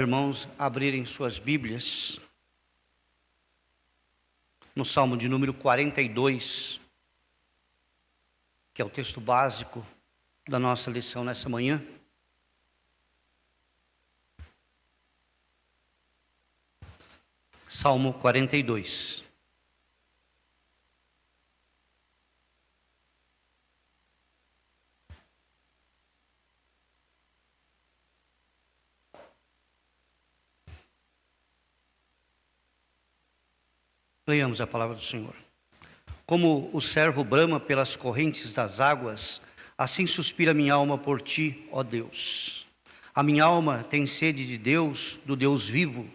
Irmãos, abrirem suas Bíblias no Salmo de número 42, que é o texto básico da nossa lição nessa manhã. Salmo 42. Leiamos a palavra do Senhor. Como o servo brama pelas correntes das águas, assim suspira minha alma por ti, ó Deus. A minha alma tem sede de Deus, do Deus vivo.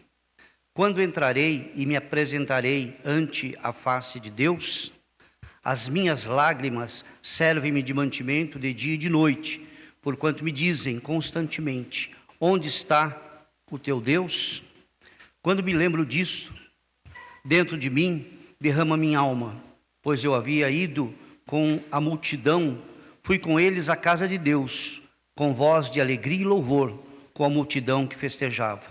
Quando entrarei e me apresentarei ante a face de Deus? As minhas lágrimas servem-me de mantimento de dia e de noite, porquanto me dizem constantemente: onde está o teu Deus? Quando me lembro disso, dentro de mim derrama minha alma, pois eu havia ido com a multidão, fui com eles à casa de Deus, com voz de alegria e louvor, com a multidão que festejava.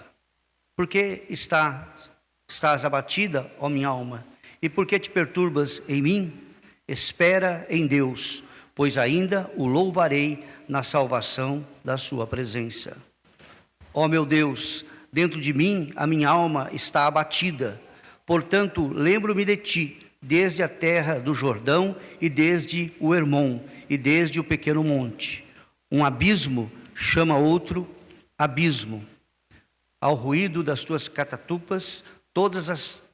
Por que estás abatida, ó minha alma? E por que te perturbas em mim? Espera em Deus, pois ainda o louvarei na salvação da sua presença. Ó meu Deus, dentro de mim a minha alma está abatida. Portanto, lembro-me de ti, desde a terra do Jordão e desde o Hermon e desde o pequeno monte. Um abismo chama outro abismo. Ao ruído das tuas catatupas, todas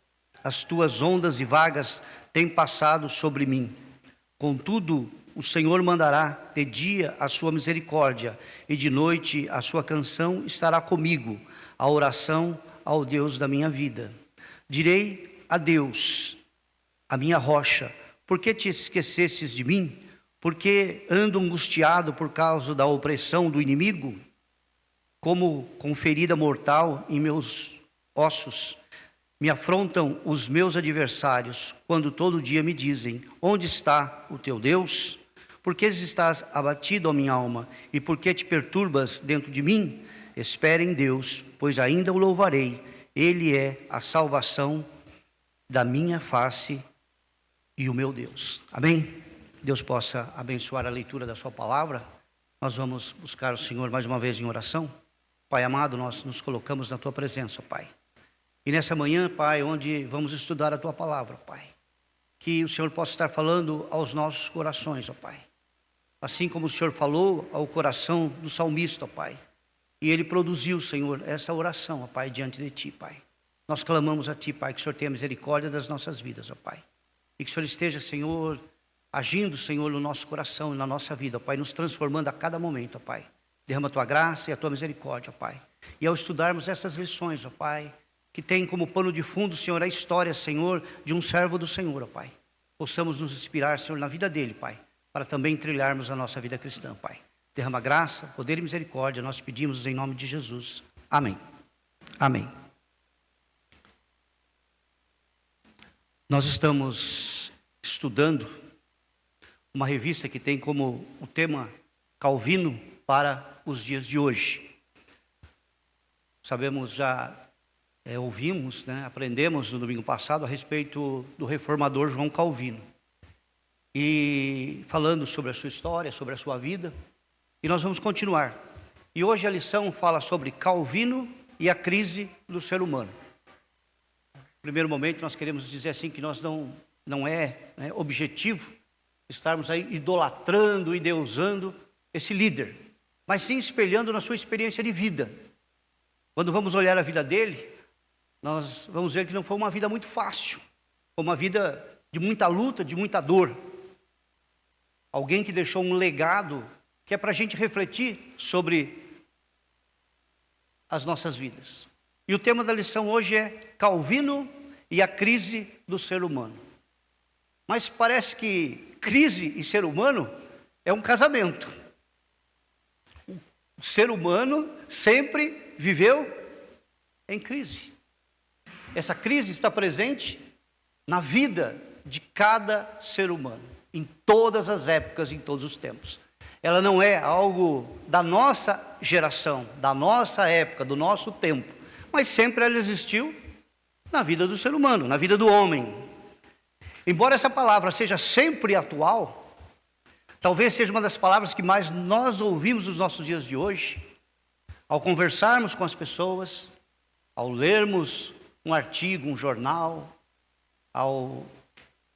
as tuas ondas e vagas têm passado sobre mim. Contudo, o Senhor mandará de dia a sua misericórdia, e de noite a sua canção estará comigo, a oração ao Deus da minha vida. Direi a Deus, a minha rocha: por que te esquecestes de mim? Porque ando angustiado por causa da opressão do inimigo? Como com ferida mortal em meus ossos, me afrontam os meus adversários, quando todo dia me dizem: onde está o teu Deus? Por que estás abatido, ó minha alma, e por que te perturbas dentro de mim? Espere em Deus, pois ainda o louvarei. Ele é a salvação da minha face e o meu Deus. Amém? Deus possa abençoar a leitura da sua palavra. Nós vamos buscar o Senhor mais uma vez em oração. Pai amado, nós nos colocamos na tua presença, Pai. E nessa manhã, Pai, onde vamos estudar a tua palavra, Pai, que o Senhor possa estar falando aos nossos corações, ó Pai. Assim como o Senhor falou ao coração do salmista, ó Pai. E ele produziu, Senhor, essa oração, ó Pai, diante de ti, Pai. Nós clamamos a ti, Pai, que o Senhor tenha misericórdia das nossas vidas, ó Pai. E que o Senhor esteja, Senhor, agindo, Senhor, no nosso coração e na nossa vida, ó Pai, nos transformando a cada momento, ó Pai. Derrama a tua graça e a tua misericórdia, ó Pai. E ao estudarmos essas lições, ó Pai, que tem como pano de fundo, Senhor, a história, Senhor, de um servo do Senhor, ó Pai. Possamos nos inspirar, Senhor, na vida dele, Pai, para também trilharmos a nossa vida cristã, Pai. Derrama graça, poder e misericórdia, nós pedimos em nome de Jesus. Amém. Amém. Nós estamos estudando uma revista que tem como o tema Calvino para os dias de hoje. Sabemos, já ouvimos, aprendemos no domingo passado a respeito do reformador João Calvino. E falando sobre a sua história, sobre a sua vida. E nós vamos continuar. E hoje a lição fala sobre Calvino e a crise do ser humano. No primeiro momento nós queremos dizer assim que nós não é objetivo estarmos aí idolatrando e deusando esse líder, mas sim espelhando na sua experiência de vida. Quando vamos olhar a vida dele, nós vamos ver que não foi uma vida muito fácil, foi uma vida de muita luta, de muita dor. Alguém que deixou um legado que é para a gente refletir sobre as nossas vidas. E o tema da lição hoje é Calvino e a crise do ser humano. Mas parece que crise e ser humano é um casamento. O ser humano sempre viveu em crise. Essa crise está presente na vida de cada ser humano, em todas as épocas, em todos os tempos. ela não é algo da nossa geração, da nossa época, do nosso tempo, mas sempre ela existiu na vida do ser humano, na vida do homem. Embora essa palavra seja sempre atual, talvez seja uma das palavras que mais nós ouvimos nos nossos dias de hoje, ao conversarmos com as pessoas, ao lermos um artigo, um jornal, ao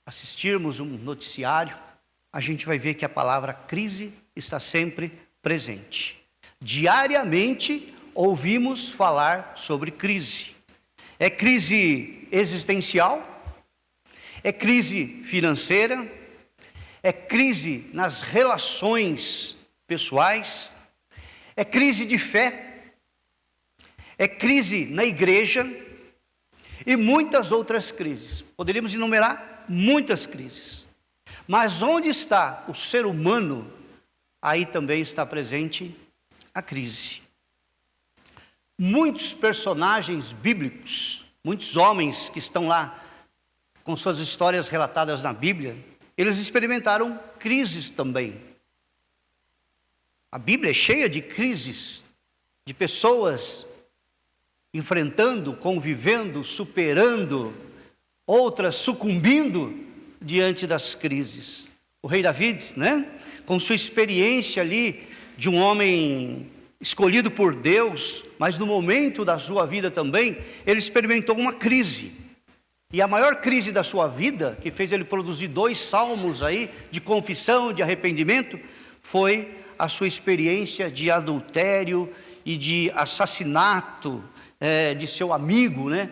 assistirmos um noticiário, a gente vai ver que a palavra crise está sempre presente. Diariamente ouvimos falar sobre crise. É crise existencial, é crise financeira, é crise nas relações pessoais, é crise de fé, é crise na igreja e muitas outras crises. Poderíamos enumerar muitas crises. Mas onde está o ser humano, aí também está presente a crise. Muitos personagens bíblicos, muitos homens que estão lá com suas histórias relatadas na Bíblia, eles experimentaram crises também. A Bíblia é cheia de crises, de pessoas enfrentando, convivendo, superando, outras sucumbindo diante das crises. O rei Davi, né, com sua experiência ali de um homem escolhido por Deus, mas no momento da sua vida também, ele experimentou uma crise. E a maior crise da sua vida, que fez ele produzir 2 salmos aí de confissão, de arrependimento, foi a sua experiência de adultério e de assassinato de seu amigo, né?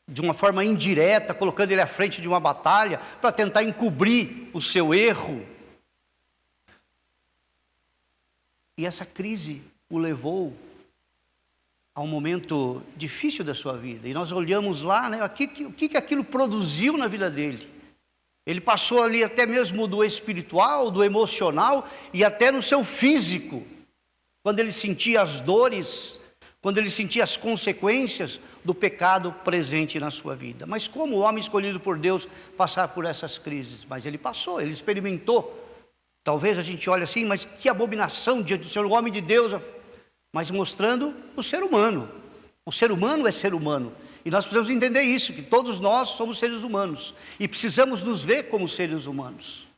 De uma forma indireta, colocando ele à frente de uma batalha para tentar encobrir o seu erro. E essa crise o levou a um momento difícil da sua vida. E nós olhamos lá, né, o que aquilo produziu na vida dele. Ele passou ali até mesmo do espiritual, do emocional e até no seu físico. Quando ele sentia as dores, quando ele sentia as consequências do pecado presente na sua vida. Mas como o homem escolhido por Deus passar por essas crises? Mas ele passou, ele experimentou. Talvez a gente olhe assim, mas que abominação diante do Senhor, o homem de Deus, mas mostrando o ser humano. O ser humano é ser humano. E nós precisamos entender isso, que todos nós somos seres humanos. E precisamos nos ver como seres humanos.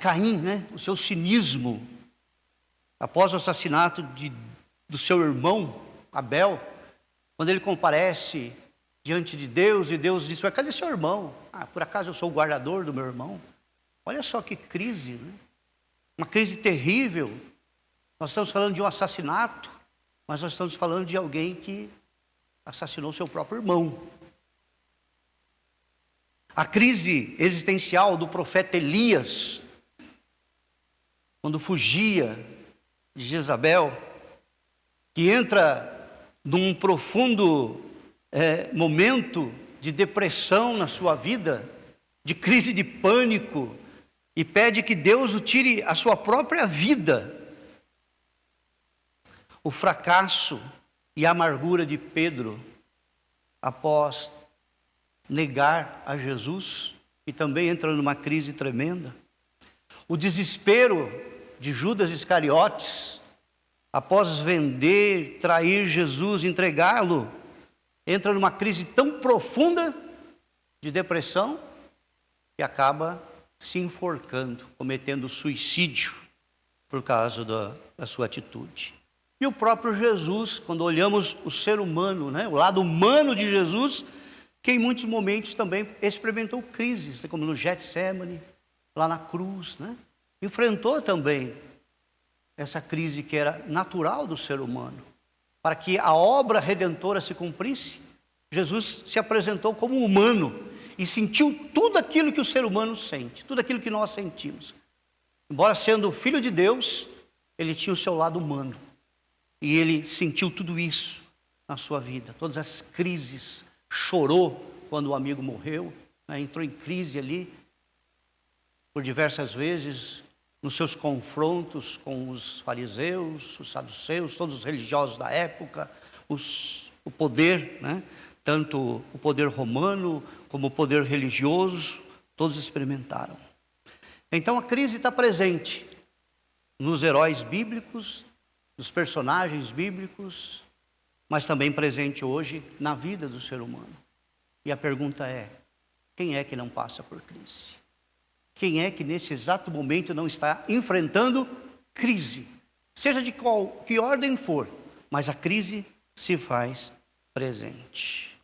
Caim, né, o seu cinismo, após o assassinato do seu irmão, Abel, quando ele comparece diante de Deus, e Deus diz: mas cadê seu irmão? Por acaso eu sou o guardador do meu irmão? Olha só que crise, né? Uma crise terrível. Nós estamos falando de um assassinato, mas nós estamos falando de alguém que assassinou seu próprio irmão. A crise existencial do profeta Elias, quando fugia de Jezabel, que entra num profundo momento de depressão na sua vida, de crise de pânico, e pede que Deus o tire a sua própria vida. O fracasso e a amargura de Pedro, após negar a Jesus, e também entra numa crise tremenda. O desespero de Judas Iscariotes, após vender, trair Jesus, entregá-lo, entra numa crise tão profunda de depressão que acaba se enforcando, cometendo suicídio por causa da sua atitude. E o próprio Jesus, quando olhamos o ser humano, né, o lado humano de Jesus, que em muitos momentos também experimentou crises, como no Getsemane, lá na cruz, né? Enfrentou também essa crise que era natural do ser humano. Para que a obra redentora se cumprisse, Jesus se apresentou como humano e sentiu tudo aquilo que o ser humano sente, tudo aquilo que nós sentimos. Embora sendo filho de Deus, ele tinha o seu lado humano. E ele sentiu tudo isso na sua vida, todas as crises. Chorou quando o amigo morreu, né? Entrou em crise ali por diversas vezes nos seus confrontos com os fariseus, os saduceus, todos os religiosos da época, o poder, né? Tanto o poder romano como o poder religioso, todos experimentaram. Então a crise está presente nos heróis bíblicos, nos personagens bíblicos, mas também presente hoje na vida do ser humano. E a pergunta é: quem é que não passa por crise? Quem é que nesse exato momento não está enfrentando crise? Seja de que ordem for, mas a crise se faz presente.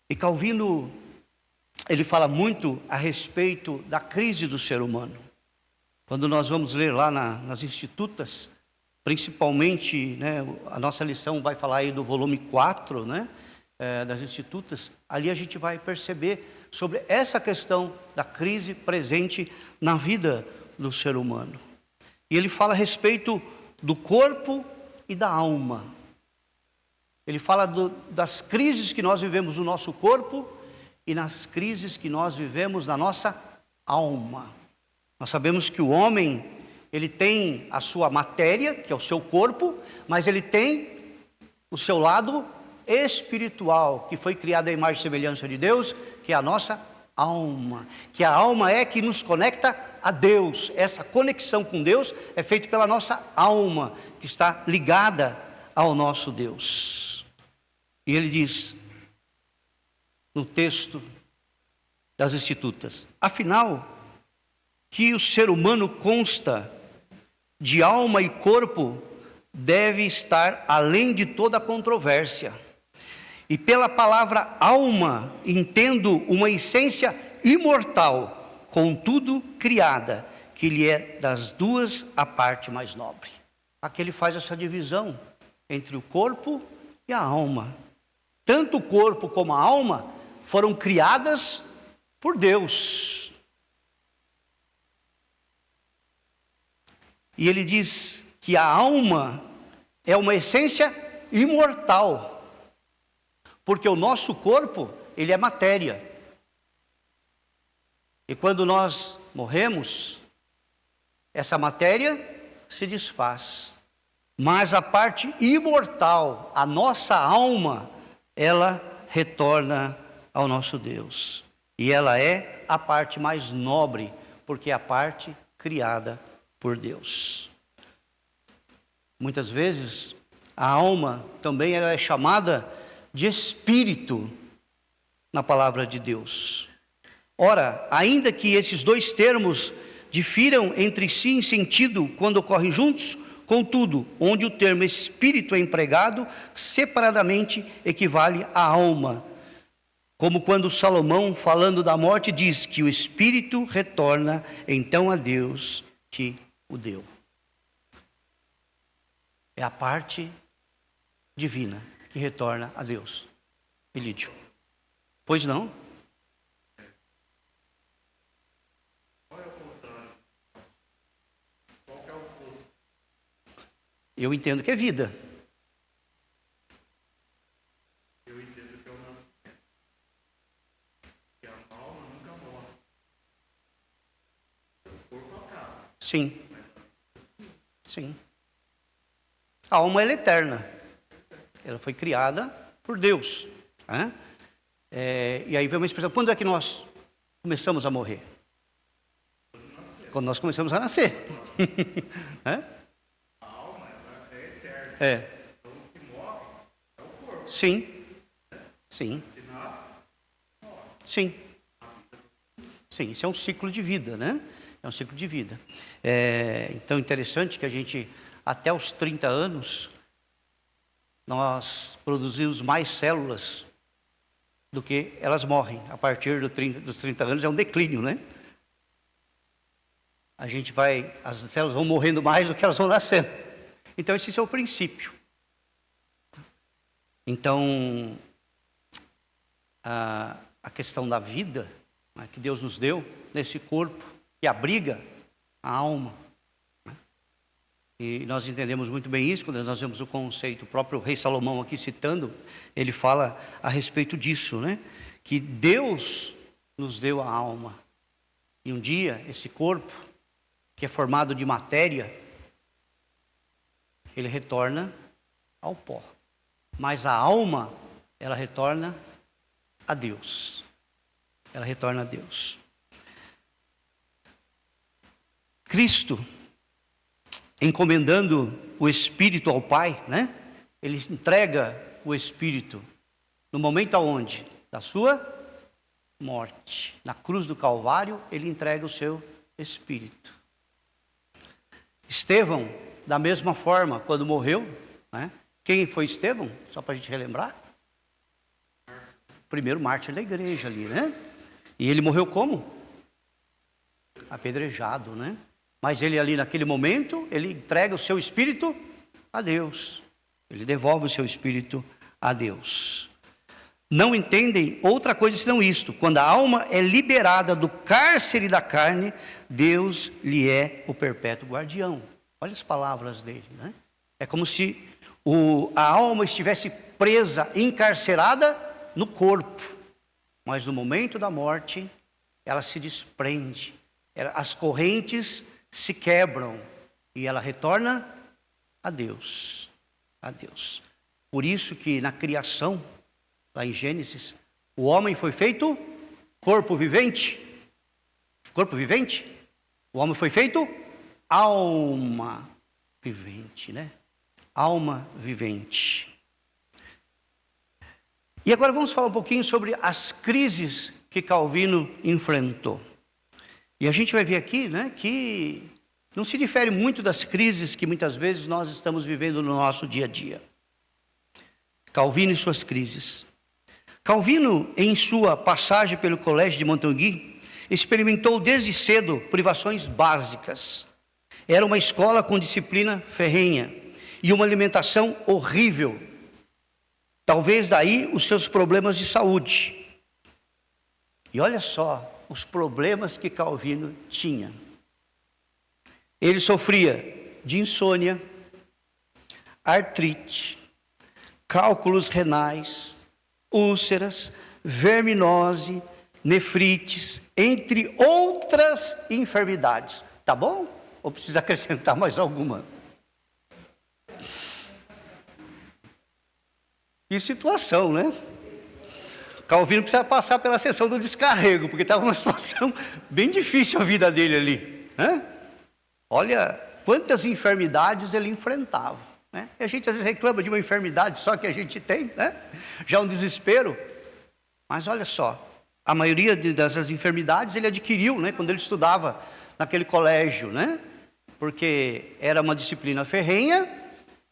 E Calvino, ele fala muito a respeito da crise do ser humano. Quando nós vamos ler lá nas Institutas, principalmente, né, a nossa lição vai falar aí do volume 4, né, das Institutas, ali a gente vai perceber sobre essa questão da crise presente na vida do ser humano. E ele fala a respeito do corpo e da alma. Ele fala das crises que nós vivemos no nosso corpo e nas crises que nós vivemos na nossa alma. Nós sabemos que o homem, ele tem a sua matéria, que é o seu corpo, mas ele tem o seu lado espiritual, que foi criado à imagem e semelhança de Deus, que é a nossa alma. Que a alma é que nos conecta a Deus. Essa conexão com Deus é feita pela nossa alma, que está ligada ao nosso Deus. E ele diz, no texto das Institutas: afinal, que o ser humano consta de alma e corpo deve estar além de toda controvérsia. E pela palavra alma entendo uma essência imortal, contudo criada, que lhe é das duas a parte mais nobre. Aqui ele faz essa divisão entre o corpo e a alma. Tanto o corpo como a alma foram criadas por Deus. E ele diz que a alma é uma essência imortal, porque o nosso corpo, ele é matéria. E quando nós morremos, essa matéria se desfaz. Mas a parte imortal, a nossa alma, ela retorna ao nosso Deus. E ela é a parte mais nobre, porque é a parte criada por Deus. Muitas vezes a alma também ela é chamada de espírito na palavra de Deus. Ora, ainda que esses dois termos difiram entre si em sentido quando ocorrem juntos, contudo, onde o termo espírito é empregado, separadamente equivale à alma. Como quando Salomão, falando da morte, diz que o espírito retorna então a Deus que o deu. É a parte divina que retorna a Deus. Elídio. Pois não? Qual é o contrário? Qual que é o oposto? Eu entendo que é vida. Eu entendo que é o nascimento. Que a alma nunca morre. O corpo acaba. Sim. Sim. A alma ela é eterna. Ela foi criada por Deus. Né? E aí vem uma expressão: quando é que nós começamos a morrer? Quando nós começamos a nascer. A alma é eterna. Então o que morre é o corpo. Sim. Sim. O que nasce, morre. Sim. Sim, isso é um ciclo de vida, né? É um ciclo de vida. Então, interessante que a gente, até os 30 anos, nós produzimos mais células do que elas morrem. A partir dos 30 anos é um declínio, né? As células vão morrendo mais do que elas vão nascendo. Então, esse é o princípio. Então, a questão da vida, né, que Deus nos deu nesse corpo, que abriga a alma. Né? E nós entendemos muito bem isso quando nós vemos o conceito. O próprio rei Salomão aqui citando, ele fala a respeito disso, né? Que Deus nos deu a alma. E um dia, esse corpo, que é formado de matéria, ele retorna ao pó. Mas a alma, ela retorna a Deus. Ela retorna a Deus. Cristo, encomendando o Espírito ao Pai, né? Ele entrega o Espírito no momento aonde? Da sua morte. Na cruz do Calvário, ele entrega o seu Espírito. Estevão, da mesma forma, quando morreu, né? Quem foi Estevão? Só para a gente relembrar. O primeiro mártir da igreja ali, né? E ele morreu como? Apedrejado, né? Mas ele ali naquele momento, ele entrega o seu espírito a Deus. Ele devolve o seu espírito a Deus. Não entendem outra coisa senão isto: quando a alma é liberada do cárcere da carne, Deus lhe é o perpétuo guardião. Olha as palavras dele, né? É como se a alma estivesse presa, encarcerada no corpo, mas no momento da morte, ela se desprende, as correntes se quebram e ela retorna a Deus. A Deus. Por isso que na criação, lá em Gênesis, o homem foi feito corpo vivente. Corpo vivente? O homem foi feito alma vivente, né? Alma vivente. E agora vamos falar um pouquinho sobre as crises que Calvino enfrentou. E a gente vai ver aqui, né, que não se difere muito das crises que muitas vezes nós estamos vivendo no nosso dia a dia. Calvino e suas crises. Calvino, em sua passagem pelo Colégio de Montanguy, experimentou desde cedo privações básicas. Era uma escola com disciplina ferrenha e uma alimentação horrível. Talvez daí os seus problemas de saúde. E olha só os problemas que Calvino tinha. Ele sofria de insônia, artrite, cálculos renais, úlceras, verminose, nefrites, entre outras enfermidades. Tá bom? Ou precisa acrescentar mais alguma? Que situação, né? Calvino precisa passar pela sessão do descarrego, porque estava uma situação bem difícil a vida dele ali, né? Olha quantas enfermidades ele enfrentava, né? E a gente às vezes reclama de uma enfermidade só que a gente tem, né? Já um desespero. Mas olha só, a maioria dessas enfermidades ele adquiriu, né? Quando ele estudava naquele colégio, né? Porque era uma disciplina ferrenha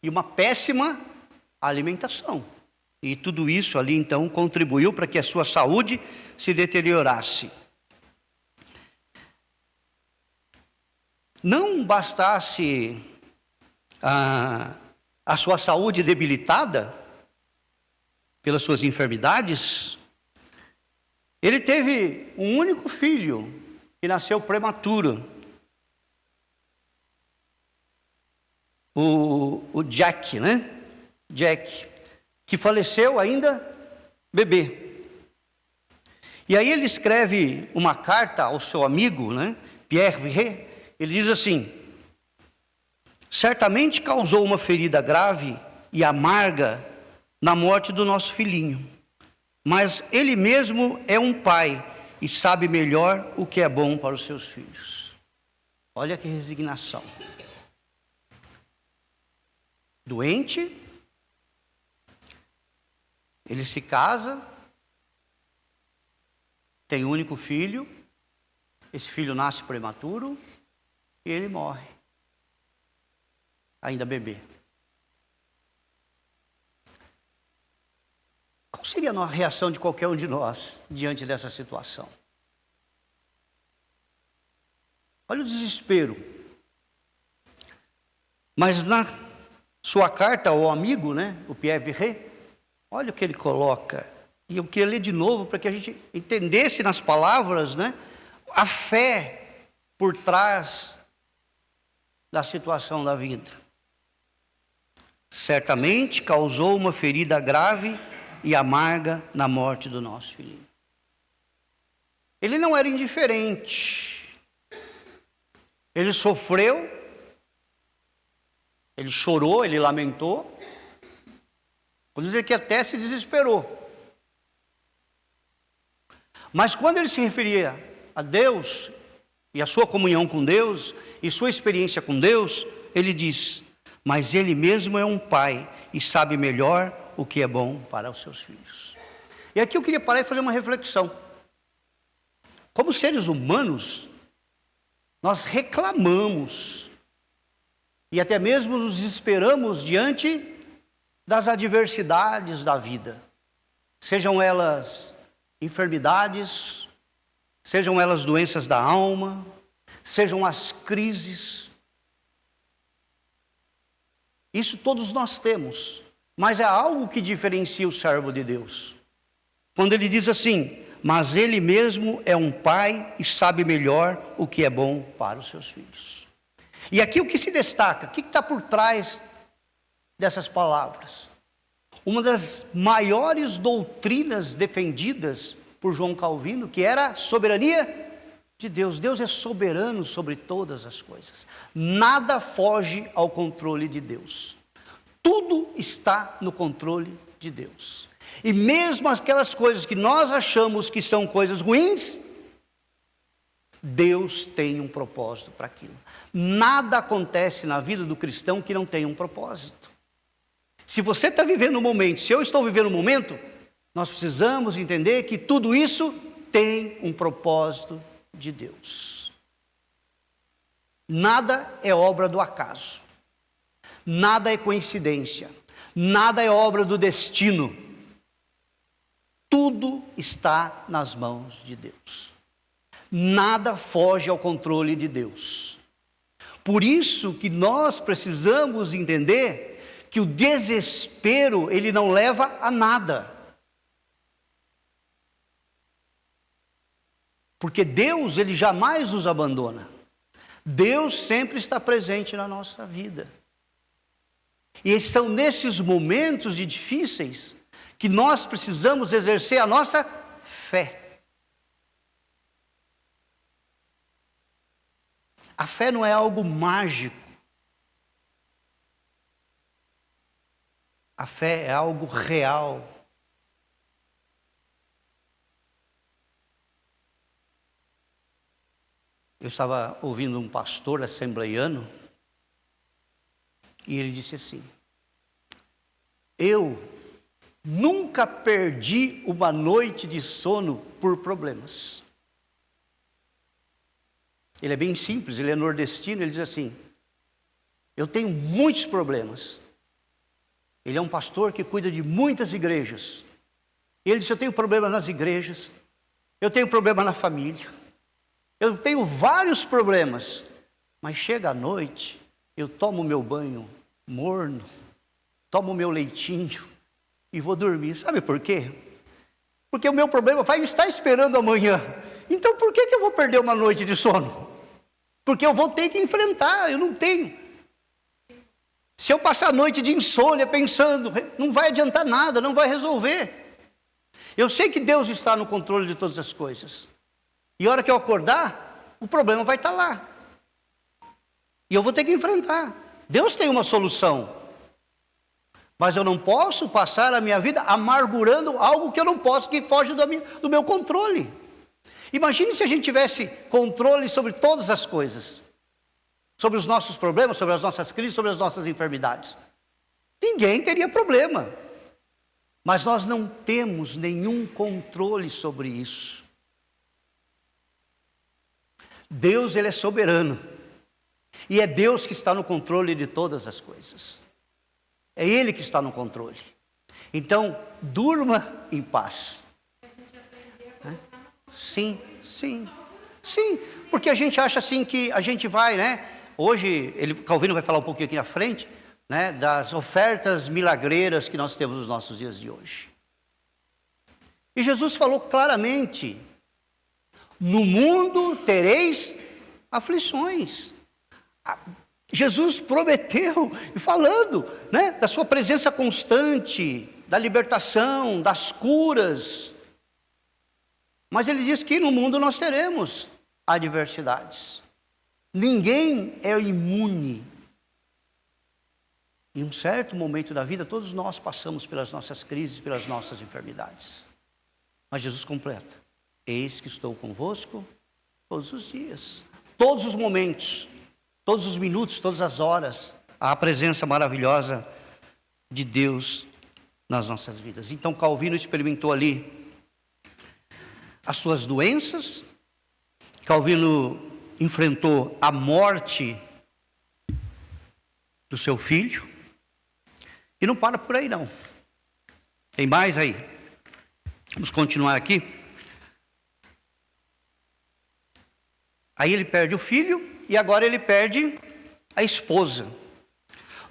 e uma péssima alimentação. E tudo isso ali, então, contribuiu para que a sua saúde se deteriorasse. Não bastasse a sua saúde debilitada pelas suas enfermidades, ele teve um único filho que nasceu prematuro. O Jack, né? Jack, que faleceu ainda bebê. E aí ele escreve uma carta ao seu amigo, né, Pierre Viret. Ele diz assim: certamente causou uma ferida grave e amarga na morte do nosso filhinho, mas ele mesmo é um pai e sabe melhor o que é bom para os seus filhos. Olha que resignação. Doente, ele se casa, tem um único filho, esse filho nasce prematuro e ele morre, ainda bebê. Qual seria a reação de qualquer um de nós diante dessa situação? Olha o desespero. Mas na sua carta ao amigo, né, o Pierre Viret, olha o que ele coloca, e eu queria ler de novo para que a gente entendesse nas palavras, né, a fé por trás da situação da vida. Certamente causou uma ferida grave e amarga na morte do nosso filhinho. Ele não era indiferente, ele sofreu, ele chorou, ele lamentou. Vou dizer que até se desesperou. Mas quando ele se referia a Deus, e a sua comunhão com Deus, e sua experiência com Deus, ele diz: mas ele mesmo é um pai e sabe melhor o que é bom para os seus filhos. E aqui eu queria parar e fazer uma reflexão. Como seres humanos, nós reclamamos e até mesmo nos desesperamos diante das adversidades da vida, sejam elas enfermidades, sejam elas doenças da alma, sejam as crises. Isso todos nós temos, mas é algo que diferencia o servo de Deus. Quando ele diz assim: mas ele mesmo é um pai e sabe melhor o que é bom para os seus filhos. E aqui o que se destaca, o que está por trás dessas palavras? Uma das maiores doutrinas defendidas por João Calvino, que era a soberania de Deus. Deus é soberano sobre todas as coisas. Nada foge ao controle de Deus. Tudo está no controle de Deus. E mesmo aquelas coisas que nós achamos que são coisas ruins, Deus tem um propósito para aquilo. Nada acontece na vida do cristão que não tenha um propósito. Se você está vivendo um momento, se eu estou vivendo um momento, nós precisamos entender que tudo isso tem um propósito de Deus. Nada é obra do acaso. Nada é coincidência. Nada é obra do destino. Tudo está nas mãos de Deus. Nada foge ao controle de Deus. Por isso que nós precisamos entender que o desespero, ele não leva a nada. Porque Deus, ele jamais nos abandona. Deus sempre está presente na nossa vida. E são nesses momentos difíceis que nós precisamos exercer a nossa fé. A fé não é algo mágico. A fé é algo real. Eu estava ouvindo um pastor assembleiano e ele disse assim: eu nunca perdi uma noite de sono por problemas. Ele é bem simples, ele é nordestino, ele diz assim: eu tenho muitos problemas. Ele é um pastor que cuida de muitas igrejas. E ele disse: eu tenho problemas nas igrejas, eu tenho problema na família, eu tenho vários problemas, mas chega à noite, eu tomo meu banho morno, tomo meu leitinho e vou dormir. Sabe por quê? Porque o meu problema vai estar esperando amanhã. Então por que eu vou perder uma noite de sono? Porque eu vou ter que enfrentar, eu não tenho. Se eu passar a noite de insônia pensando, não vai adiantar nada, não vai resolver. Eu sei que Deus está no controle de todas as coisas. E a hora que eu acordar, o problema vai estar lá. E eu vou ter que enfrentar. Deus tem uma solução. Mas eu não posso passar a minha vida amargurando algo que eu não posso, que foge do meu controle. Imagine se a gente tivesse controle sobre todas as coisas. Sobre os nossos problemas, sobre as nossas crises, sobre as nossas enfermidades. Ninguém teria problema. Mas nós não temos nenhum controle sobre isso. Deus, ele é soberano. E é Deus que está no controle de todas as coisas. É Ele que está no controle. Então, durma em paz. Sim, sim, sim. Porque a gente acha assim que a gente vai, né? Hoje, Calvino vai falar um pouquinho aqui na frente, né? Das ofertas milagreiras que nós temos nos nossos dias de hoje. E Jesus falou claramente: no mundo tereis aflições. Jesus prometeu, falando, né, da sua presença constante, da libertação, das curas. Mas ele diz que no mundo nós teremos adversidades. Ninguém é imune. Em um certo momento da vida, todos nós passamos pelas nossas crises, pelas nossas enfermidades. Mas Jesus completa: eis que estou convosco todos os dias, todos os momentos, todos os minutos, todas as horas, a presença maravilhosa de Deus nas nossas vidas. Então Calvino experimentou ali as suas doenças, Calvino enfrentou a morte do seu filho, e não para por aí não. Tem mais aí. Vamos continuar aqui. Aí ele perde o filho e agora ele perde a esposa.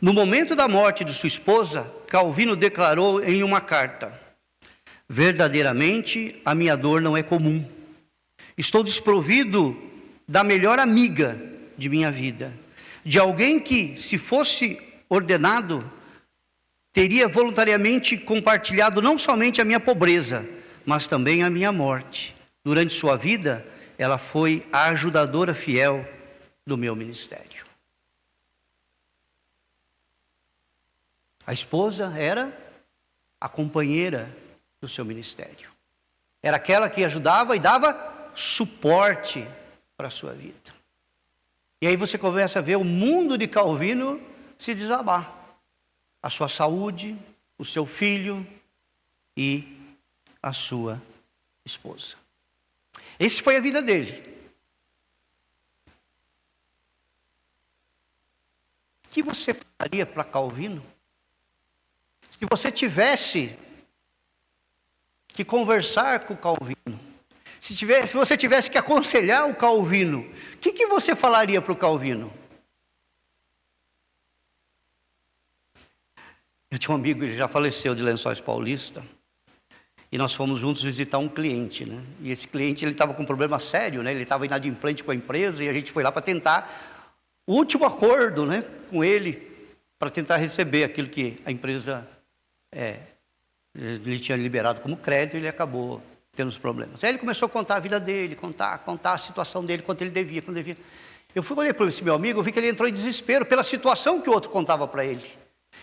No momento da morte de sua esposa, Calvino declarou em uma carta: verdadeiramente a minha dor não é comum. Estou desprovido da melhor amiga de minha vida, de alguém que, se fosse ordenado, teria voluntariamente compartilhado não somente a minha pobreza, mas também a minha morte. Durante sua vida, ela foi a ajudadora fiel do meu ministério. A esposa era a companheira do seu ministério. Era aquela que ajudava e dava suporte para a sua vida. E aí você começa a ver o mundo de Calvino se desabar. A sua saúde, o seu filho e a sua esposa. Essa foi a vida dele. O que você faria para Calvino? Se você tivesse que conversar com o Calvino, se você tivesse que aconselhar o Calvino, o que você falaria para o Calvino? Eu tinha um amigo, ele já faleceu, de Lençóis Paulista, e nós fomos juntos visitar um cliente, né? E esse cliente, ele estava com um problema sério, né? Ele estava inadimplente com a empresa, e a gente foi lá para tentar o último acordo, né, com ele, para tentar receber aquilo que a empresa ele tinha liberado como crédito, e ele acabou tendo os problemas. Aí ele começou a contar a vida dele, contar a situação dele, quanto ele devia, quanto devia. Eu fui olhar para esse meu amigo, eu vi que ele entrou em desespero pela situação que o outro contava para ele.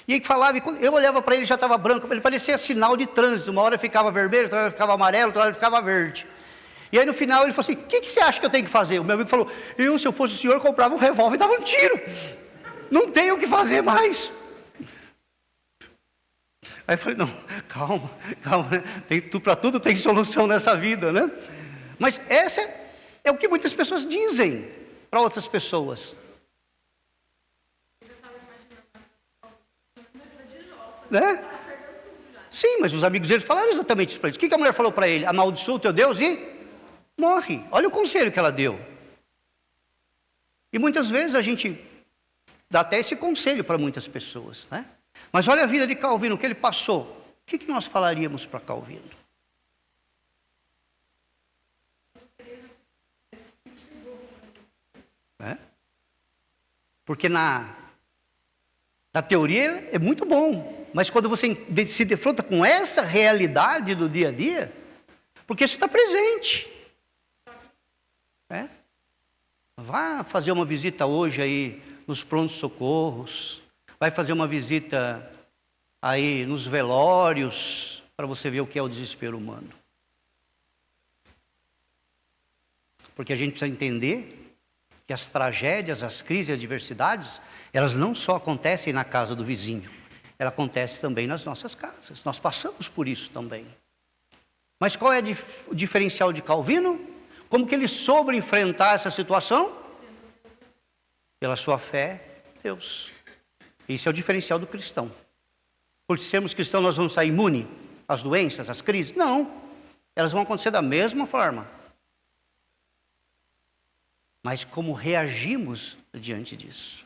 E ele falava, eu olhava para ele, já estava branco, ele parecia sinal de trânsito, uma hora ficava vermelho, outra hora ficava amarelo, outra hora ficava verde. E aí no final ele falou assim: o que você acha que eu tenho que fazer? O meu amigo falou: se eu fosse o senhor, comprava um revólver e dava um tiro. Não tenho o que fazer mais. Aí eu falei: não, calma, né? Para tudo tem solução nessa vida, né? Mas essa é o que muitas pessoas dizem para outras pessoas. Né? Sim, mas os amigos dele falaram exatamente isso para ele. O que a mulher falou para ele? Amaldiçoa o teu Deus e morre. Olha o conselho que ela deu. E muitas vezes a gente dá até esse conselho para muitas pessoas, né? Mas olha a vida de Calvino, o que ele passou. O que nós falaríamos para Calvino? Porque na teoria é muito bom, mas quando você se defronta com essa realidade do dia a dia, porque isso está presente. Vá fazer uma visita hoje aí nos prontos socorros, vai fazer uma visita aí nos velórios, para você ver o que é o desespero humano. Porque a gente precisa entender que as tragédias, as crises e as adversidades, elas não só acontecem na casa do vizinho, ela acontece também nas nossas casas. Nós passamos por isso também. Mas qual é o diferencial de Calvino? Como que ele soube enfrentar essa situação? Pela sua fé em Deus. Isso é o diferencial do cristão. Por sermos cristãos, nós vamos sair imune às doenças, às crises? Não. Elas vão acontecer da mesma forma. Mas como reagimos diante disso?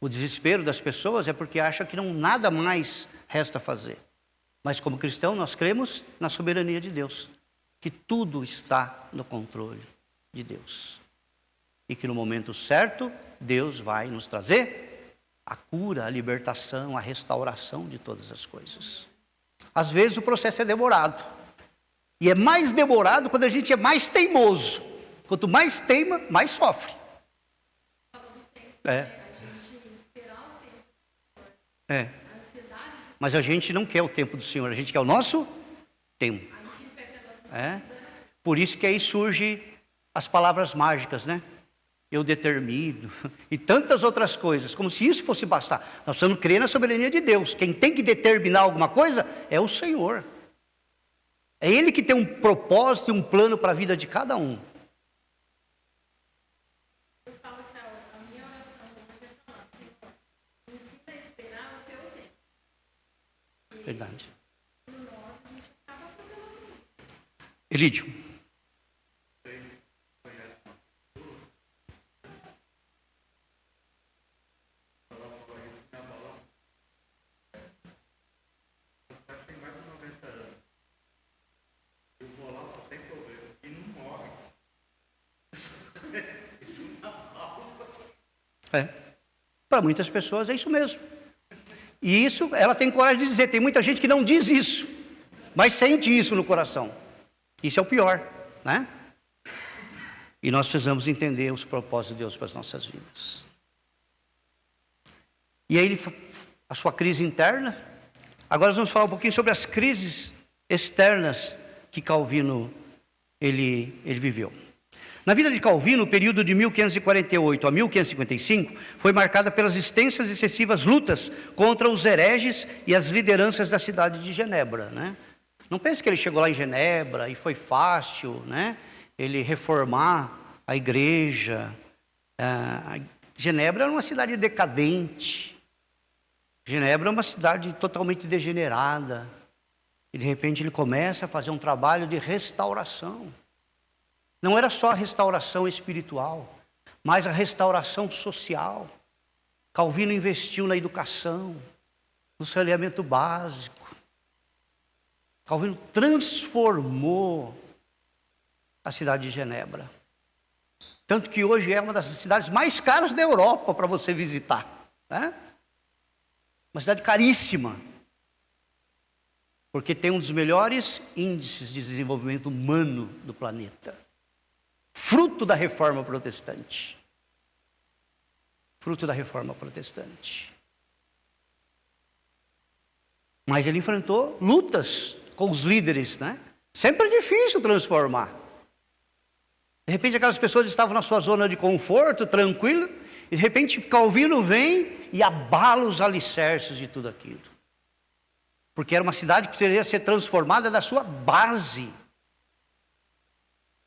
O desespero das pessoas é porque acham que nada mais resta fazer. Mas como cristão, nós cremos na soberania de Deus, que tudo está no controle de Deus. E que no momento certo, Deus vai nos trazer a cura, a libertação, a restauração de todas as coisas. Às vezes o processo é demorado. E é mais demorado quando a gente é mais teimoso. Quanto mais teima, mais sofre. Mas a gente não quer o tempo do Senhor, a gente quer o nosso tempo. Por isso que aí surgem as palavras mágicas, né? eu determino, e tantas outras coisas, como se isso fosse bastar. Nós precisamos crer na soberania de Deus. Quem tem que determinar alguma coisa é o Senhor. É Ele que tem um propósito e um plano para a vida de cada um. Eu falo que a minha oração hoje é falar, Senhor, me ensina a esperar o teu tempo. Verdade. Por nós, a gente acaba fazendo. Elídio. Para muitas pessoas é isso mesmo. E isso, ela tem coragem de dizer. Tem muita gente que não diz isso, mas sente isso no coração. Isso é o pior, né? E nós precisamos entender os propósitos de Deus para as nossas vidas. E aí, a sua crise interna. Agora nós vamos falar um pouquinho sobre as crises externas que Calvino ele viveu. Na vida de Calvino, o período de 1548 a 1555 foi marcada pelas extensas e excessivas lutas contra os hereges e as lideranças da cidade de Genebra, né? Não pense que ele chegou lá em Genebra e foi fácil, né, ele reformar a igreja. Genebra era uma cidade decadente. Genebra é uma cidade totalmente degenerada. E de repente ele começa a fazer um trabalho de restauração. Não era só a restauração espiritual, mas a restauração social. Calvino investiu na educação, no saneamento básico. Calvino transformou a cidade de Genebra. Tanto que hoje é uma das cidades mais caras da Europa para você visitar, né? Uma cidade caríssima, porque tem um dos melhores índices de desenvolvimento humano do planeta. Fruto da reforma protestante. Fruto da reforma protestante. Mas ele enfrentou lutas com os líderes, né? Sempre é difícil transformar. De repente aquelas pessoas estavam na sua zona de conforto, tranquilo, e de repente Calvino vem e abala os alicerces de tudo aquilo. Porque era uma cidade que precisaria ser transformada da sua base,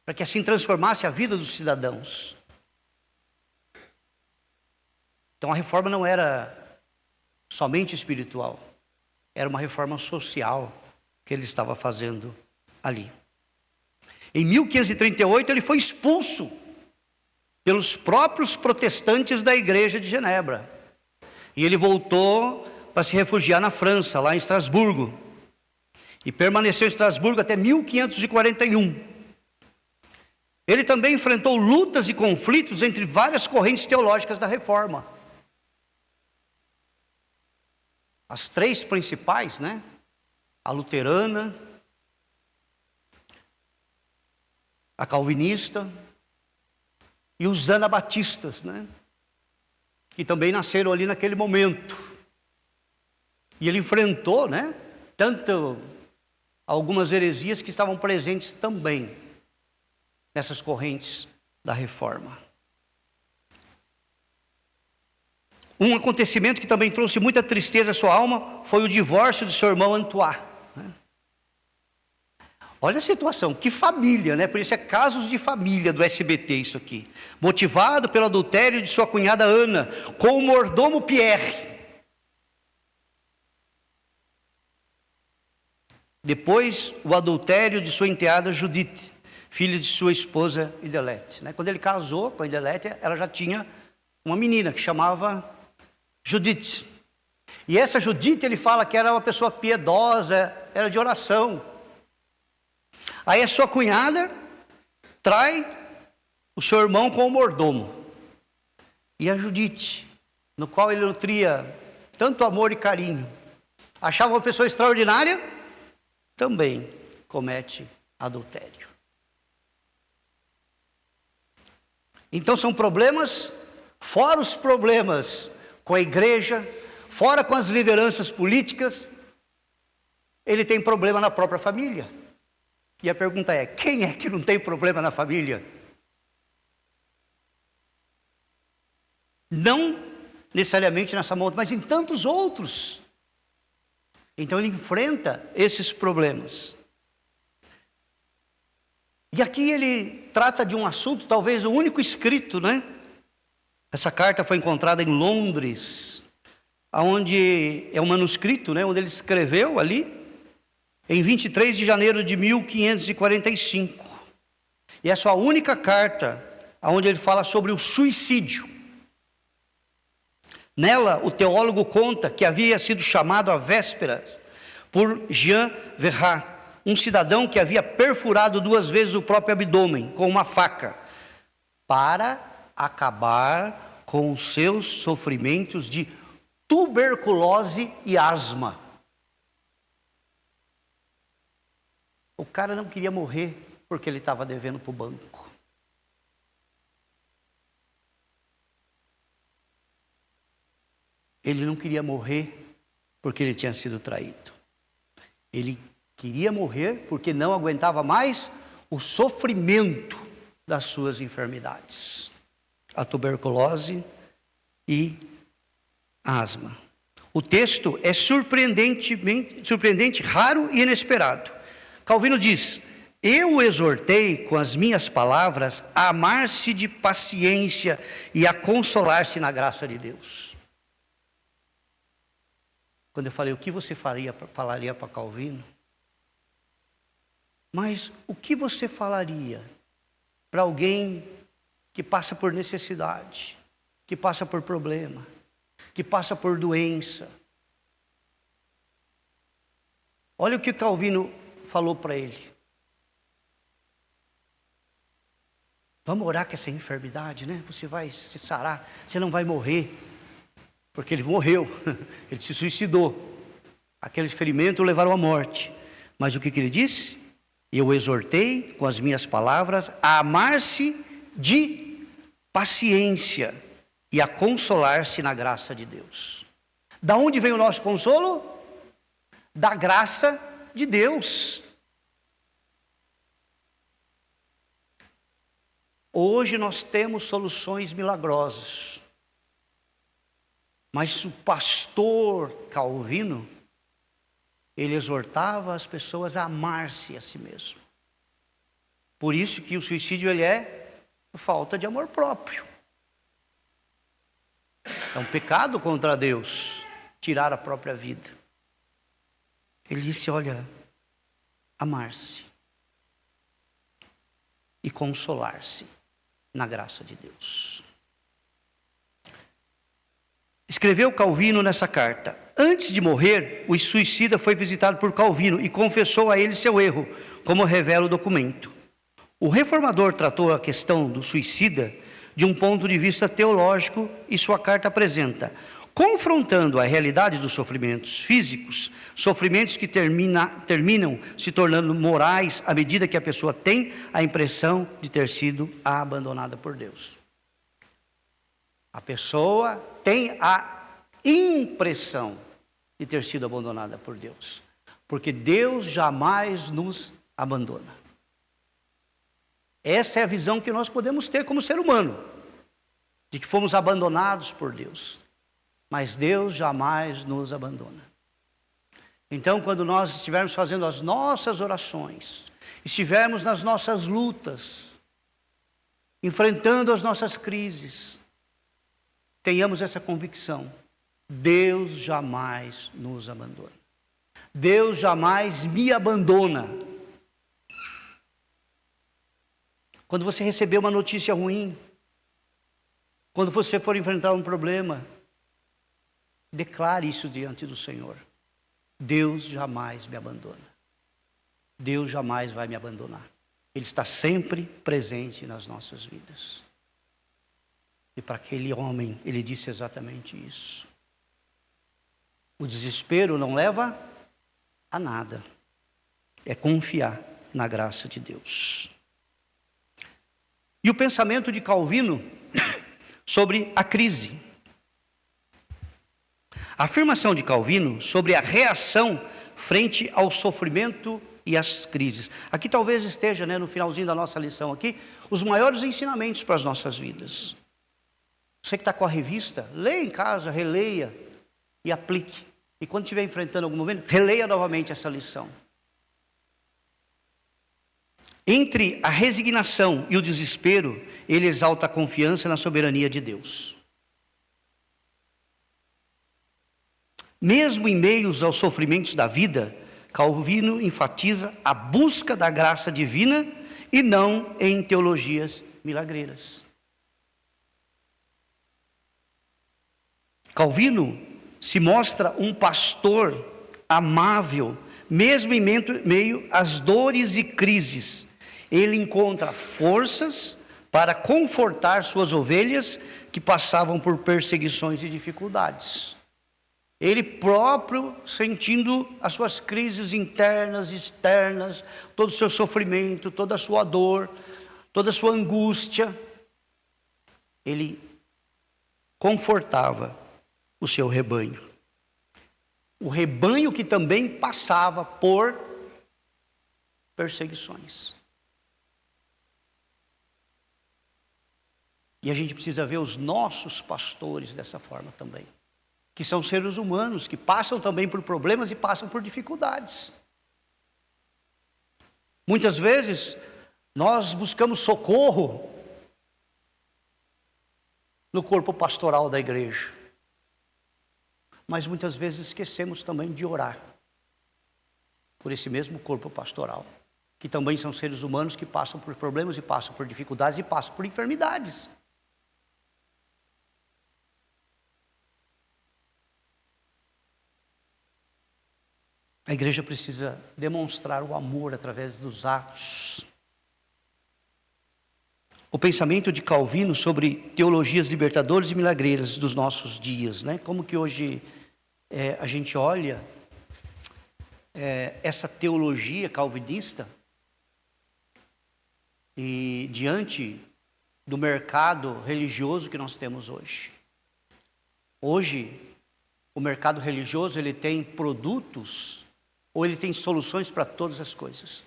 para que assim transformasse a vida dos cidadãos. Então a reforma não era somente espiritual, era uma reforma social que ele estava fazendo ali. Em 1538 ele foi expulso pelos próprios protestantes da igreja de Genebra. E ele voltou para se refugiar na França, lá em Estrasburgo. E permaneceu em Estrasburgo até 1541. Ele também enfrentou lutas e conflitos entre várias correntes teológicas da Reforma. As três principais, né? A luterana, a calvinista e os anabatistas, né? Que também nasceram ali naquele momento. E ele enfrentou, né? Tanto algumas heresias que estavam presentes também nessas correntes da Reforma. Um acontecimento que também trouxe muita tristeza à sua alma foi o divórcio de seu irmão Antoine. Olha a situação, que família, né? Por isso é casos de família do SBT isso aqui. Motivado pelo adultério de sua cunhada Ana com o mordomo Pierre. Depois, o adultério de sua enteada Judite, filha de sua esposa Idelete. Quando ele casou com a Idelete, ela já tinha uma menina que chamava Judite. E essa Judite, ele fala que era uma pessoa piedosa, era de oração. Aí a sua cunhada trai o seu irmão com o mordomo. E a Judite, no qual ele nutria tanto amor e carinho, achava uma pessoa extraordinária, também comete adultério. Então são problemas, fora os problemas com a igreja, fora com as lideranças políticas, ele tem problema na própria família. E a pergunta é, quem é que não tem problema na família? Não necessariamente nessa monta, mas em tantos outros. Então ele enfrenta esses problemas. E aqui ele trata de um assunto, talvez o único escrito, né? Essa carta foi encontrada em Londres, onde é um manuscrito, né? Onde ele escreveu ali, em 23 de janeiro de 1545. E essa é a única carta onde ele fala sobre o suicídio. Nela, o teólogo conta que havia sido chamado à véspera por Jean Verrat, um cidadão que havia perfurado 2 vezes o próprio abdômen com uma faca, para acabar com os seus sofrimentos de tuberculose e asma. O cara não queria morrer porque ele estava devendo para o banco. Ele não queria morrer porque ele tinha sido traído. Ele queria morrer porque não aguentava mais o sofrimento das suas enfermidades. A tuberculose e a asma. O texto é surpreendente, raro e inesperado. Calvino diz: eu o exortei com as minhas palavras a amar-se de paciência e a consolar-se na graça de Deus. Quando eu falei, o que você falaria para Calvino? Mas o que você falaria para alguém que passa por necessidade, que passa por problema, que passa por doença? Olha o que Calvino falou para ele. Vamos orar com essa enfermidade, né? Você vai se sarar, você não vai morrer. Porque ele morreu, ele se suicidou. Aqueles ferimentos o levaram à morte. Mas o que ele disse? Eu o exortei com as minhas palavras a amar-se de paciência e a consolar-se na graça de Deus. Da onde vem o nosso consolo? Da graça de Deus. Hoje nós temos soluções milagrosas. Mas o pastor Calvino, ele exortava as pessoas a amar-se a si mesmo. Por isso que o suicídio ele é falta de amor próprio. É um pecado contra Deus tirar a própria vida. Ele disse, olha, amar-se e consolar-se na graça de Deus. Escreveu Calvino nessa carta. Antes de morrer, o suicida foi visitado por Calvino e confessou a ele seu erro, como revela o documento. O reformador tratou a questão do suicida de um ponto de vista teológico e sua carta apresenta, confrontando a realidade dos sofrimentos físicos, sofrimentos que terminam se tornando morais à medida que a pessoa tem a impressão de ter sido abandonada por Deus. A pessoa tem a impressão de ter sido abandonada por Deus. Porque Deus jamais nos abandona. Essa é a visão que nós podemos ter como ser humano. De que fomos abandonados por Deus. Mas Deus jamais nos abandona. Então, quando nós estivermos fazendo as nossas orações, estivermos nas nossas lutas, enfrentando as nossas crises, tenhamos essa convicção, Deus jamais nos abandona. Deus jamais me abandona. Quando você receber uma notícia ruim, quando você for enfrentar um problema, declare isso diante do Senhor. Deus jamais me abandona. Deus jamais vai me abandonar. Ele está sempre presente nas nossas vidas. E para aquele homem, ele disse exatamente isso. O desespero não leva a nada. É confiar na graça de Deus. E o pensamento de Calvino sobre a crise. A afirmação de Calvino sobre a reação frente ao sofrimento e às crises. Aqui talvez esteja, no finalzinho da nossa lição aqui, os maiores ensinamentos para as nossas vidas. Você que está com a revista, leia em casa, releia e aplique. E quando estiver enfrentando algum momento, releia novamente essa lição. Entre a resignação e o desespero, ele exalta a confiança na soberania de Deus. Mesmo em meios aos sofrimentos da vida, Calvino enfatiza a busca da graça divina e não em teologias milagreiras. Calvino se mostra um pastor amável, mesmo em meio às dores e crises. Ele encontra forças para confortar suas ovelhas que passavam por perseguições e dificuldades. Ele próprio sentindo as suas crises internas, externas, todo o seu sofrimento, toda a sua dor, toda a sua angústia, ele confortava o seu rebanho. O rebanho que também passava por perseguições. E a gente precisa ver os nossos pastores dessa forma também. Que são seres humanos, que passam também por problemas e passam por dificuldades. Muitas vezes, nós buscamos socorro no corpo pastoral da igreja. Mas muitas vezes esquecemos também de orar por esse mesmo corpo pastoral, que também são seres humanos que passam por problemas e passam por dificuldades e passam por enfermidades. A igreja precisa demonstrar o amor através dos atos. O pensamento de Calvino sobre teologias libertadoras e milagreiras dos nossos dias, né? Como que hoje a gente olha essa teologia calvinista e diante do mercado religioso que nós temos hoje. Hoje, o mercado religioso ele tem produtos ou ele tem soluções para todas as coisas.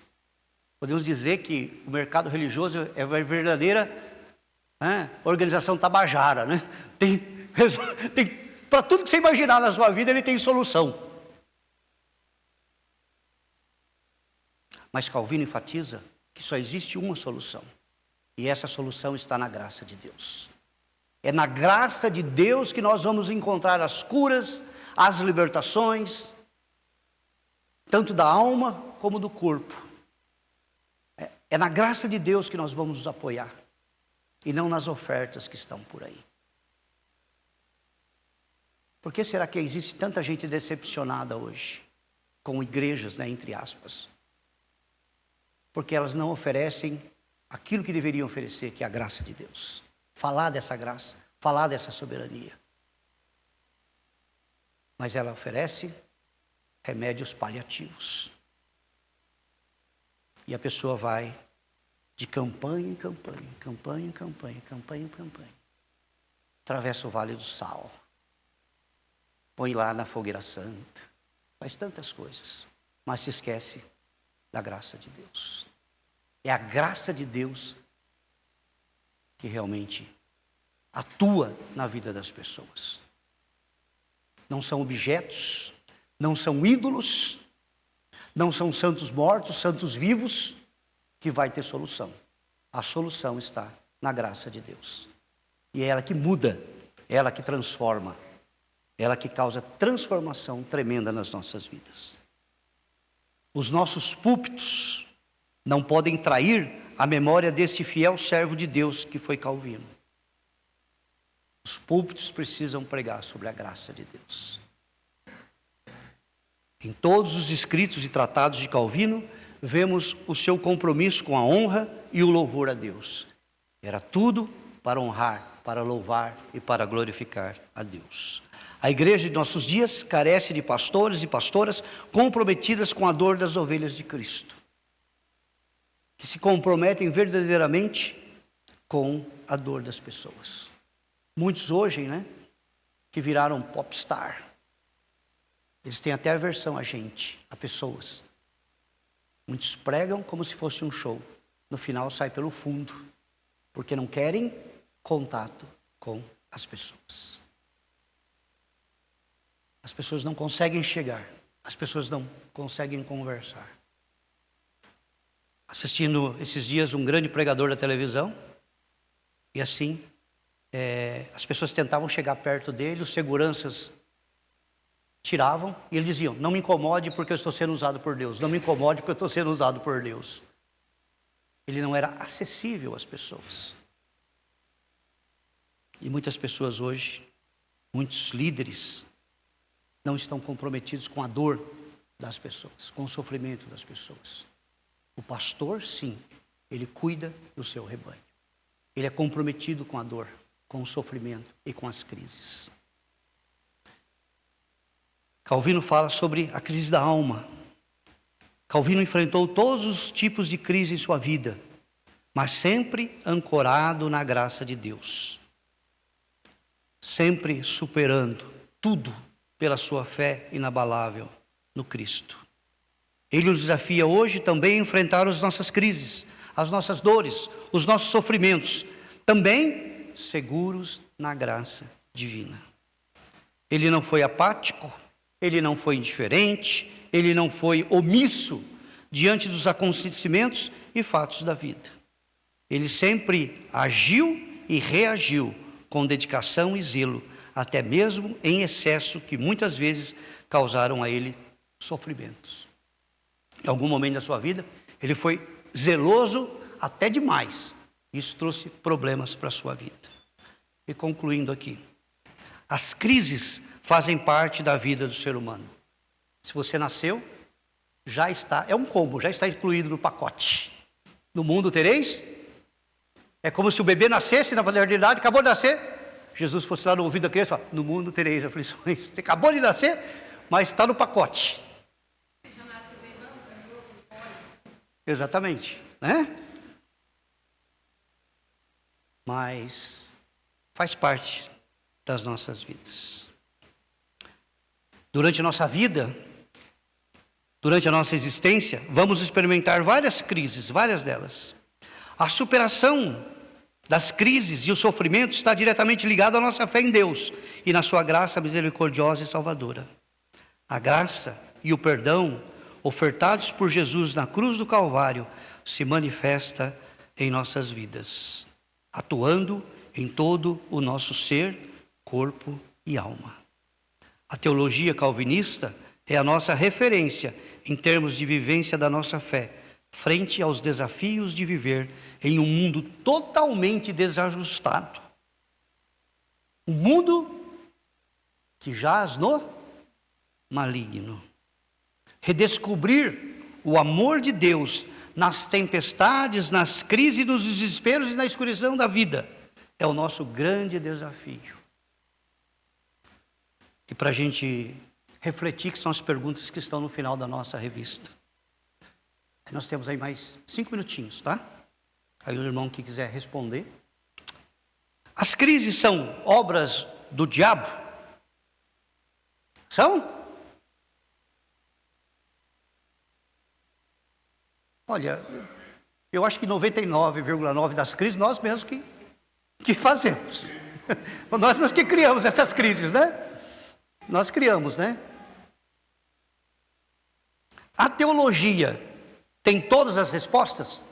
Podemos dizer que o mercado religioso é a verdadeira organização tabajara, né? Tem para tudo que você imaginar na sua vida, ele tem solução. Mas Calvino enfatiza que só existe uma solução. E essa solução está na graça de Deus. É na graça de Deus que nós vamos encontrar as curas, as libertações, tanto da alma como do corpo. É na graça de Deus que nós vamos nos apoiar, e não nas ofertas que estão por aí. Por que será que existe tanta gente decepcionada hoje, com igrejas, né, entre aspas? Porque elas não oferecem aquilo que deveriam oferecer, que é a graça de Deus. Falar dessa graça, falar dessa soberania. Mas ela oferece remédios paliativos. E a pessoa vai de campanha em campanha, campanha em campanha, campanha em campanha. Atravessa o Vale do Sal. Põe lá na fogueira santa. Faz tantas coisas. Mas se esquece da graça de Deus. É a graça de Deus que realmente atua na vida das pessoas. Não são objetos, não são ídolos, não são santos mortos, santos vivos, que vai ter solução. A solução está na graça de Deus. E é ela que muda, é ela que transforma, é ela que causa transformação tremenda nas nossas vidas. Os nossos púlpitos não podem trair a memória deste fiel servo de Deus que foi Calvino. Os púlpitos precisam pregar sobre a graça de Deus. Em todos os escritos e tratados de Calvino, vemos o seu compromisso com a honra e o louvor a Deus. Era tudo para honrar, para louvar e para glorificar a Deus. A igreja de nossos dias carece de pastores e pastoras comprometidas com a dor das ovelhas de Cristo, que se comprometem verdadeiramente com a dor das pessoas. Muitos hoje, né, que viraram popstar, eles têm até aversão a gente, a pessoas. Muitos pregam como se fosse um show. No final sai pelo fundo, porque não querem contato com as pessoas. As pessoas não conseguem chegar, as pessoas não conseguem conversar. Assistindo esses dias um grande pregador da televisão, e assim, as pessoas tentavam chegar perto dele, os seguranças tiravam, e ele dizia: não me incomode porque eu estou sendo usado por Deus, não me incomode porque eu estou sendo usado por Deus. Ele não era acessível às pessoas. E muitas pessoas hoje, muitos líderes, não estão comprometidos com a dor das pessoas, com o sofrimento das pessoas. O pastor, sim, ele cuida do seu rebanho. Ele é comprometido com a dor, com o sofrimento e com as crises. Calvino fala sobre a crise da alma. Calvino enfrentou todos os tipos de crise em sua vida, mas sempre ancorado na graça de Deus. Sempre superando tudo pela sua fé inabalável no Cristo. Ele nos desafia hoje também a enfrentar as nossas crises, as nossas dores, os nossos sofrimentos, também seguros na graça divina. Ele não foi apático, ele não foi indiferente, ele não foi omisso diante dos acontecimentos e fatos da vida. Ele sempre agiu e reagiu com dedicação e zelo, até mesmo em excesso, que muitas vezes causaram a ele sofrimentos. Em algum momento da sua vida, ele foi zeloso até demais. Isso trouxe problemas para a sua vida. E concluindo aqui, as crises fazem parte da vida do ser humano. Se você nasceu, já está, é um combo, já está incluído no pacote. No mundo tereis. É como se o bebê nascesse na paternidade, acabou de nascer, Jesus fosse lá no ouvido da criança e fala: no mundo tereis aflições. Você acabou de nascer, mas está no pacote. Exatamente, né? Mas faz parte das nossas vidas. Durante a nossa vida, durante a nossa existência, vamos experimentar várias crises, várias delas. A superação das crises e o sofrimento está diretamente ligado à nossa fé em Deus e na sua graça misericordiosa e salvadora. A graça e o perdão ofertados por Jesus na cruz do Calvário se manifesta em nossas vidas, atuando em todo o nosso ser, corpo e alma. A teologia calvinista é a nossa referência em termos de vivência da nossa fé, frente aos desafios de viver em um mundo totalmente desajustado. Um mundo que jaz no maligno. Redescobrir o amor de Deus nas tempestades, nas crises, nos desesperos e na escuridão da vida é o nosso grande desafio. E para a gente refletir, que são as perguntas que estão no final da nossa revista. Nós temos aí mais 5 minutinhos, tá? Aí o irmão que quiser responder. As crises são obras do diabo? São? Olha, eu acho que 99,9% das crises nós mesmos que fazemos. Nós mesmos que criamos essas crises, né? Nós criamos, né? A teologia tem todas as respostas?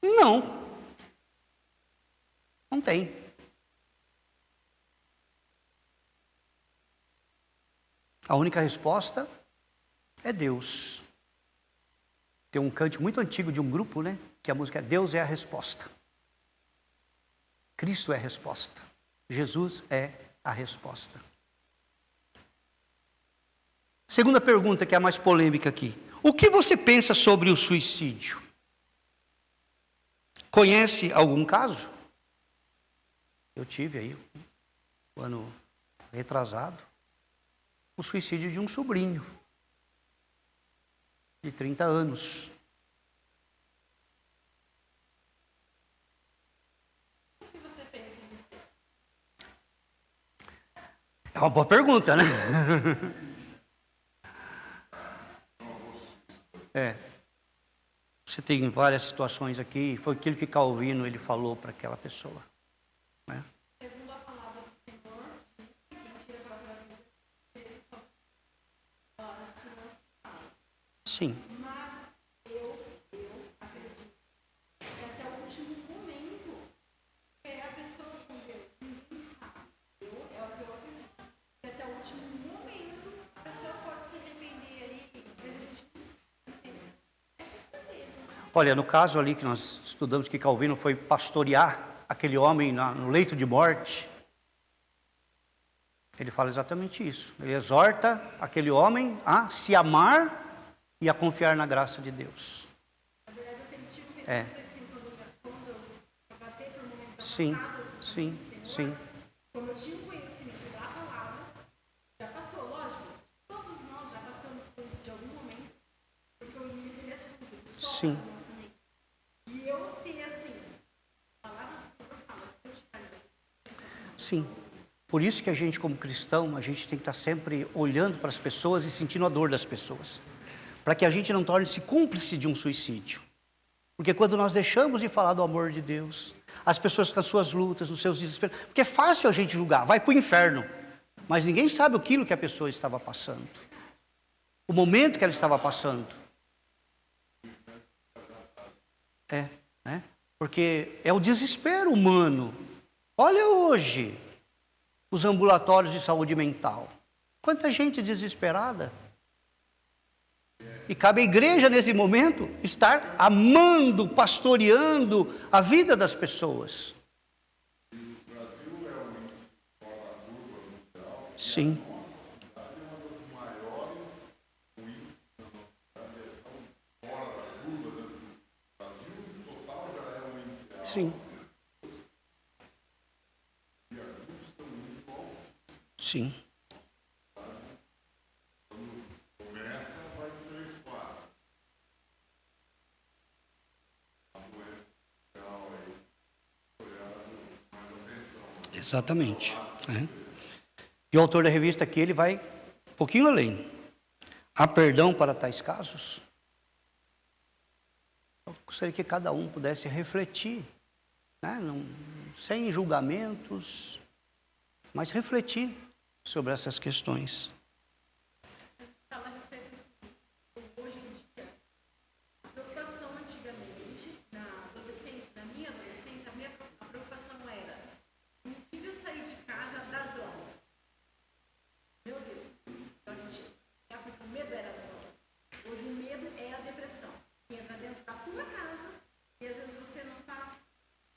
Não. Não tem. A única resposta é Deus. Tem um cântico muito antigo de um grupo, né? Que a música é Deus é a resposta. Cristo é a resposta. Jesus é a resposta. Segunda pergunta, que é a mais polêmica aqui. O que você pensa sobre o suicídio? Conhece algum caso? Eu tive aí, um ano retrasado, o suicídio de um sobrinho, de 30 anos. O que você pensa nisso? É uma boa pergunta, né? Você tem várias situações aqui, foi aquilo que Calvino ele falou para aquela pessoa, né? Segundo a palavra do Senhor, Sim. Mas eu acredito que até o último momento é a pessoa com Deus. Ninguém sabe. É o que eu acredito. Que até o último momento a pessoa pode se arrepender ali, mas a gente não entende. É com certeza. Olha, no caso ali que nós estudamos que Calvino foi pastorear aquele homem no leito de morte, ele fala exatamente isso. Ele exorta aquele homem a se amar e a confiar na graça de Deus. Na verdade, eu sempre tive É. assim, quando eu passei por momentos Sim, afastados sim, do Senhor, sim, como eu tinha um conhecimento da palavra, já passou, lógico, todos nós já passamos por isso de algum momento, porque o inimigo ele é sujo, ele solta Sim. na nossa mente. E eu ter assim, a palavra do Senhor fala, se eu chegar ali, sim. Por isso que a gente, como cristão, a gente tem que estar sempre olhando para as pessoas e sentindo a dor das pessoas, para que a gente não torne-se cúmplice de um suicídio. Porque quando nós deixamos de falar do amor de Deus, as pessoas com as suas lutas, os seus desesperos, porque é fácil a gente julgar, vai para o inferno, mas ninguém sabe aquilo que a pessoa estava passando, o momento que ela estava passando. Né? Porque é o desespero humano. Olha hoje os ambulatórios de saúde mental. Quanta gente desesperada. E cabe à igreja, nesse momento, estar amando, pastoreando a vida das pessoas. Sim. Sim. Sim. Exatamente. E o autor da revista aqui, ele vai um pouquinho além. Há perdão para tais casos? Eu gostaria que cada um pudesse refletir, né? Sem julgamentos, mas refletir sobre essas questões. fala a respeito assim, hoje em dia, a preocupação antigamente, na adolescência, na minha adolescência, a preocupação era o filho sair de casa das drogas. Meu Deus, então a gente, porque o medo era as drogas. Hoje o medo é a depressão, que entra dentro da tua casa e às vezes você não está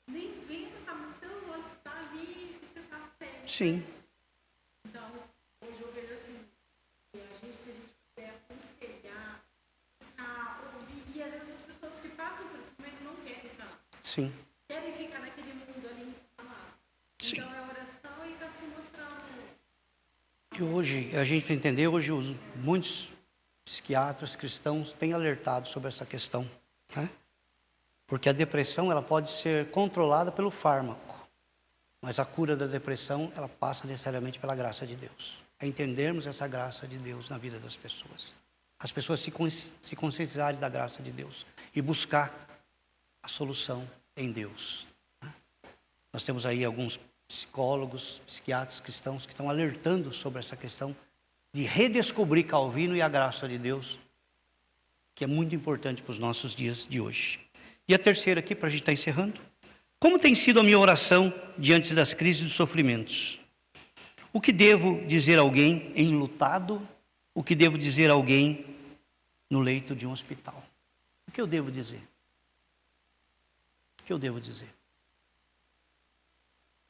nem vendo, está tão longe, está ali, você está sério. Sim. Então, hoje eu vejo assim, se a gente puder aconselhar, buscar, ouvir, e às vezes as pessoas que passam por esse momento não querem falar, Sim. querem ficar naquele mundo ali inflamado. Sim. Então é oração e está se mostrando. E hoje, a gente entender, hoje muitos psiquiatras cristãos têm alertado sobre essa questão, né? Porque a depressão, ela pode ser controlada pelo fármaco, mas a cura da depressão, ela passa necessariamente pela graça de Deus. É entendermos essa graça de Deus na vida das pessoas. As pessoas se conscientizarem da graça de Deus e buscar a solução em Deus, né? Nós temos aí alguns psicólogos, psiquiatras cristãos que estão alertando sobre essa questão de redescobrir Calvino e a graça de Deus, que é muito importante para os nossos dias de hoje. E a terceira aqui, para a gente estar encerrando. Como tem sido a minha oração diante das crises e dos sofrimentos? O que devo dizer a alguém enlutado? O que devo dizer a alguém no leito de um hospital? O que eu devo dizer? O que eu devo dizer?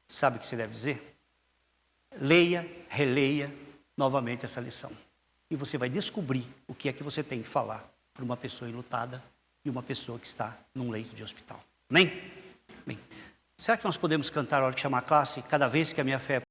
Sabe o que você deve dizer? Leia, releia novamente essa lição. E você vai descobrir o que é que você tem que falar para uma pessoa enlutada e uma pessoa que está num leito de hospital. Amém? Bem, será que nós podemos cantar a hora de chamar a classe? Cada vez que a minha fé